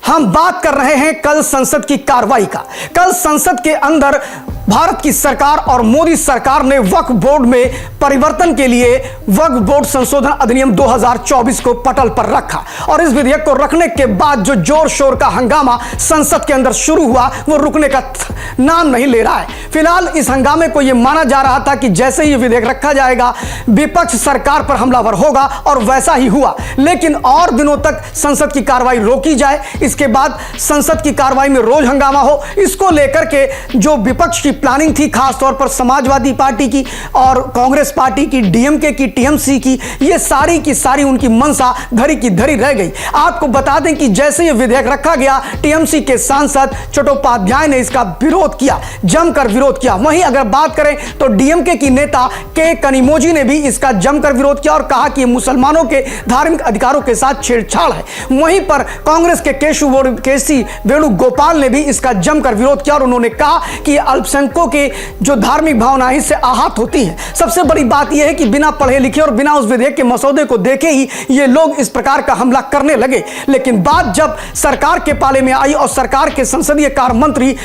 हम बात कर रहे हैं कल संसद की कार्रवाई का। कल संसद के अंदर भारत की सरकार और मोदी सरकार ने वक्फ बोर्ड में परिवर्तन के लिए वक्फ बोर्ड संशोधन अधिनियम 2024 को पटल पर रखा और इस विधेयक को रखने के बाद जो जोर शोर का हंगामा संसद के अंदर शुरू हुआ वो रुकने का नाम नहीं ले रहा है। फिलहाल इस हंगामे को यह माना जा रहा था कि जैसे ही विधेयक रखा जाएगा विपक्ष सरकार पर हमलावर होगा और वैसा ही हुआ, लेकिन और दिनों तक संसद की कार्रवाई रोकी जाए, इसके बाद संसद की कार्रवाई में रोज हंगामा हो, इसको लेकर के जो विपक्ष की प्लानिंग थी खासतौर पर समाजवादी पार्टी की और कांग्रेस पार्टी की, डीएमके की, टीएमसी की, ये सारी की सारी उनकी मनसा धरी की धरी रह गई। आपको बता दें कि जैसे ये विधेयक रखा गया टीएमसी के सांसद चट्टोपाध्याय ने इसका विरोध किया, जमकर विरोध किया। वहीं अगर बात करें तो डीएमके की नेता के कनिमोझी ने भी इसका जमकर विरोध किया और कहा कि मुसलमानों के धार्मिक अधिकारों के साथ छेड़छाड़ है। वहीं पर कांग्रेस के केसी वेणुगोपाल ने भी इसका जमकर विरोध किया और उन्होंने कहा कि अल्पसंख्यकों के जो धार्मिक भावनाएं इससे आहत होती हैं। सबसे बड़ी बात यह है कि बिना पढ़े लिखे और बिना उस विधेयक के मसौदे को देखे ही ये लोग इस प्रकार का हमला करने लगे। लेकिन बात जब सरकार के पाले में आई और सरकार के संसदीय कार्य मंत्री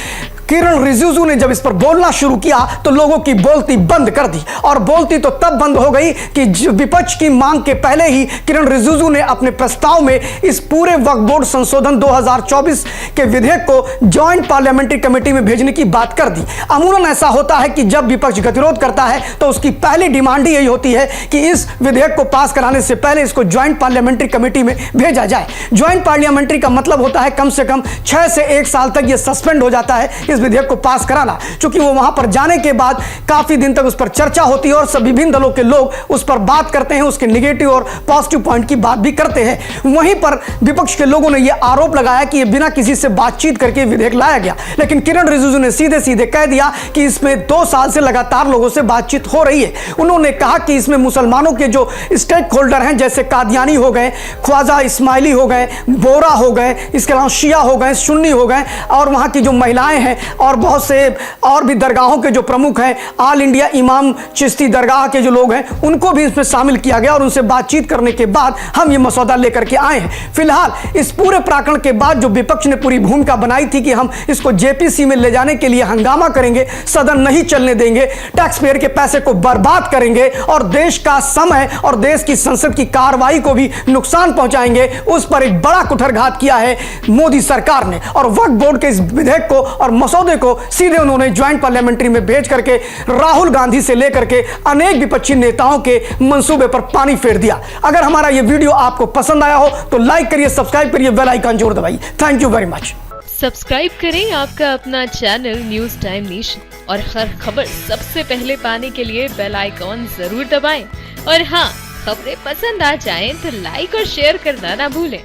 किरण रिजिजू ने जब इस पर बोलना शुरू किया तो लोगों की बोलती बंद कर दी और बोलती तो तब बंद हो गई कि विपक्ष की मांग के पहले ही किरण रिजिजू ने अपने प्रस्ताव में इस पूरे वक्फ बोर्ड संशोधन 2024 के विधेयक को ज्वाइंट पार्लियामेंट्री कमेटी में भेजने की बात कर दी। अमूमन ऐसा होता है कि जब विपक्ष गतिरोध करता है तो उसकी पहली डिमांड ही यही होती है कि इस विधेयक को पास कराने से पहले इसको ज्वाइंट पार्लियामेंट्री कमेटी में भेजा जाए। ज्वाइंट पार्लियामेंट्री का मतलब होता है कम से कम 6 से 1 साल तक यह सस्पेंड हो जाता है इस विधेयक को पास कराना, क्योंकि वो वहां पर जाने के बाद काफी दिन तक उस पर चर्चा होती है और सभी विभिन्न दलों के लोग उस पर बात करते हैं, उसके नेगेटिव और पॉजिटिव पॉइंट की बात भी करते हैं। वहीं पर विपक्ष के लोगों ने यह आरोप लगाया कि यह बिना किसी से बातचीत करके विधेयक लाया गया, लेकिन किरण रिजिजू ने सीधे सीधे कह दिया कि इसमें 2 साल से लगातार लोगों से बातचीत हो रही है। उन्होंने कहा कि इसमें मुसलमानों के जो स्टेक होल्डर हैं जैसे कादियानी हो गए, ख्वाजा इस्माइली हो गए, बोरा हो गए, इसके अलावा शिया हो गए, सुन्नी हो गए और वहां की जो महिलाएं हैं और बहुत से और भी दरगाहों के जो प्रमुख हैं, ऑल इंडिया इमाम चिश्ती दरगाह के जो लोग हैं उनको भी इसमें शामिल किया गया और उनसे बातचीत करने के बाद हम ये मसौदा लेकर के आए हैं। फिलहाल इस पूरे प्रकरण के बाद जो विपक्ष ने पूरी भूमिका बनाई थी कि हम इसको जेपीसी में ले जाने के लिए हंगामा करेंगे, सदन नहीं चलने देंगे, टैक्स पेयर के पैसे को बर्बाद करेंगे और देश का समय और देश की संसद की कार्रवाई को भी नुकसान पहुंचाएंगे, उस पर एक बड़ा कुठारघात किया है मोदी सरकार ने और वक्फ बोर्ड के इस विधेयक को और मसौदे को सीधे उन्होंने ज्वाइंट पार्लियामेंट्री में भेज करके राहुल गांधी से लेकर के अनेक विपक्षी नेताओं के मंसूबे पर पानी फेर दिया। अगर हमारा यह वीडियो आपको पसंद आया हो तो लाइक करिए, सब्सक्राइब करिए, बेल आइकन जरूर दबाइए। Thank you very much. Subscribe करें आपका अपना चैनल न्यूज टाइम नेशन और हर खबर सबसे पहले पाने के लिए बेल आइकॉन जरूर दबाएं। और हाँ, खबरें पसंद आ जाएं तो लाइक और शेयर करना ना भूलें।